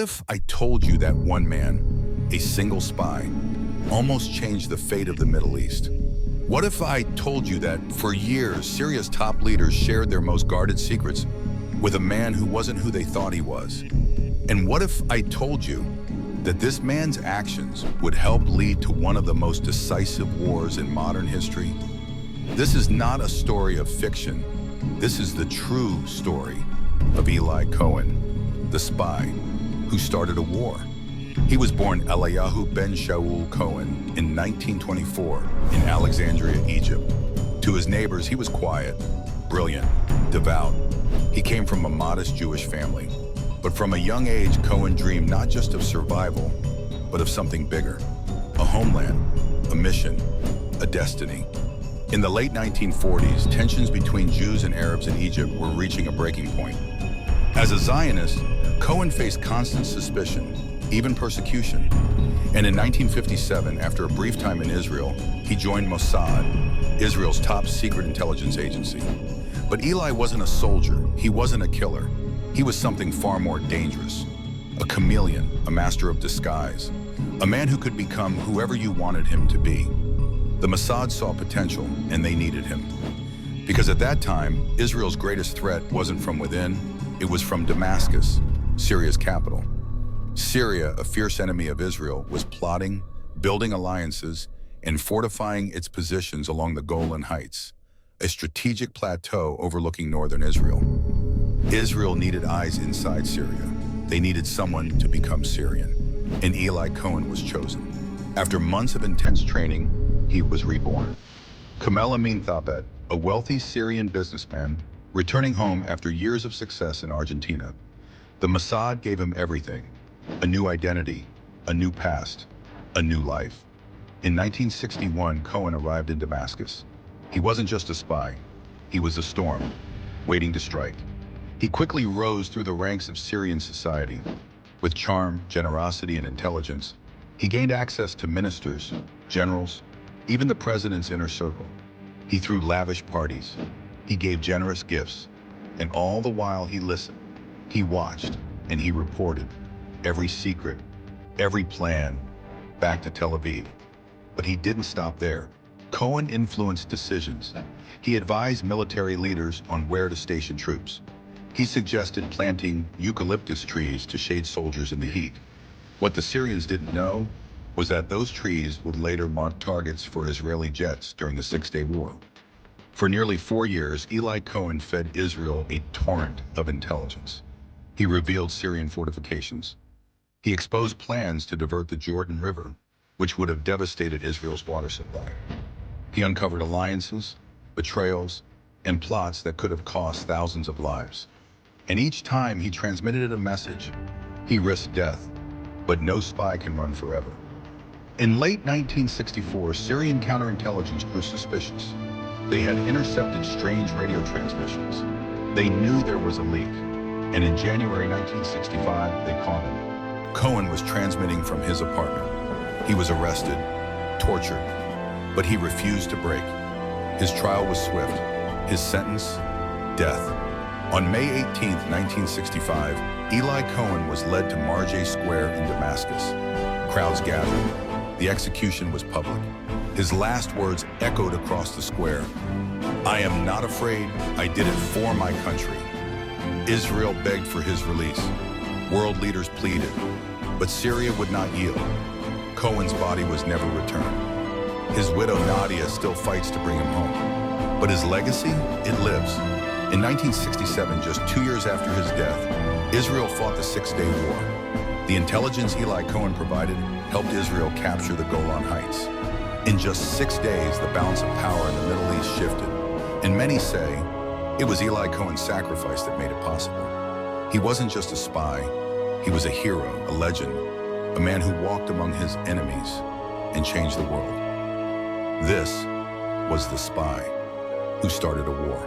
if I told you that one man, a single spy, almost changed the fate of the Middle East? What if I told you that for years, Syria's top leaders shared their most guarded secrets with a man who wasn't who they thought he was? And what if I told you that this man's actions would help lead to one of the most decisive wars in modern history? This is not a story of fiction. This is the true story of Eli Cohen, the spy who started a war. He was born Eliyahu ben Shaul Cohen in 1924 in Alexandria, Egypt. To his neighbors, he was quiet, brilliant, devout. He came from a modest Jewish family. But from a young age, Cohen dreamed not just of survival, but of something bigger. A homeland, a mission, a destiny. In the late 1940s, tensions between Jews and Arabs in Egypt were reaching a breaking point. As a Zionist, Cohen faced constant suspicion, even persecution. And in 1957, after a brief time in Israel, he joined Mossad, Israel's top secret intelligence agency. But Eli wasn't a soldier, he wasn't a killer. He was something far more dangerous. A chameleon, a master of disguise, a man who could become whoever you wanted him to be. The Mossad saw potential, and they needed him. Because at that time, Israel's greatest threat wasn't from within, it was from Damascus, Syria's capital. Syria, a fierce enemy of Israel, was plotting, building alliances, and fortifying its positions along the Golan Heights, a strategic plateau overlooking northern Israel. Israel needed eyes inside Syria. They needed someone to become Syrian, and Eli Cohen was chosen. After months of intense training, he was reborn. Kamel Amin Thabet, a wealthy Syrian businessman, returning home after years of success in Argentina. The Mossad gave him everything: a new identity, a new past, a new life. In 1961, Cohen arrived in Damascus. He wasn't just a spy, he was a storm, waiting to strike. He quickly rose through the ranks of Syrian society. With charm, generosity, and intelligence, he gained access to ministers, generals, even the president's inner circle. He threw lavish parties, he gave generous gifts, and all the while he listened. He watched, and he reported every secret, every plan, back to Tel Aviv. But he didn't stop there. Cohen influenced decisions. He advised military leaders on where to station troops. He suggested planting eucalyptus trees to shade soldiers in the heat. What the Syrians didn't know was that those trees would later mark targets for Israeli jets during the Six-Day War. For nearly 4 years, Eli Cohen fed Israel a torrent of intelligence. He revealed Syrian fortifications. He exposed plans to divert the Jordan River, which would have devastated Israel's water supply. He uncovered alliances, betrayals, and plots that could have cost thousands of lives. And each time he transmitted a message, he risked death. But no spy can run forever. In late 1964, Syrian counterintelligence grew suspicious. They had intercepted strange radio transmissions. They knew there was a leak. And in January 1965, they caught him. Cohen was transmitting from his apartment. He was arrested, tortured, but he refused to break. His trial was swift. His sentence, death. On May 18, 1965, Eli Cohen was led to Marjah Square in Damascus. Crowds gathered. The execution was public. His last words echoed across the square. "I am not afraid. I did it for my country." Israel begged for his release. World leaders pleaded, but Syria would not yield. Cohen's body was never returned. His widow Nadia still fights to bring him home. But his legacy, it lives. In 1967, just 2 years after his death, Israel fought the Six-Day War. The intelligence Eli Cohen provided helped Israel capture the Golan Heights. In just 6 days, the balance of power in the Middle East shifted. And many say it was Eli Cohen's sacrifice that made it possible. He wasn't just a spy, he was a hero, a legend, a man who walked among his enemies and changed the world. This was the spy who started a war.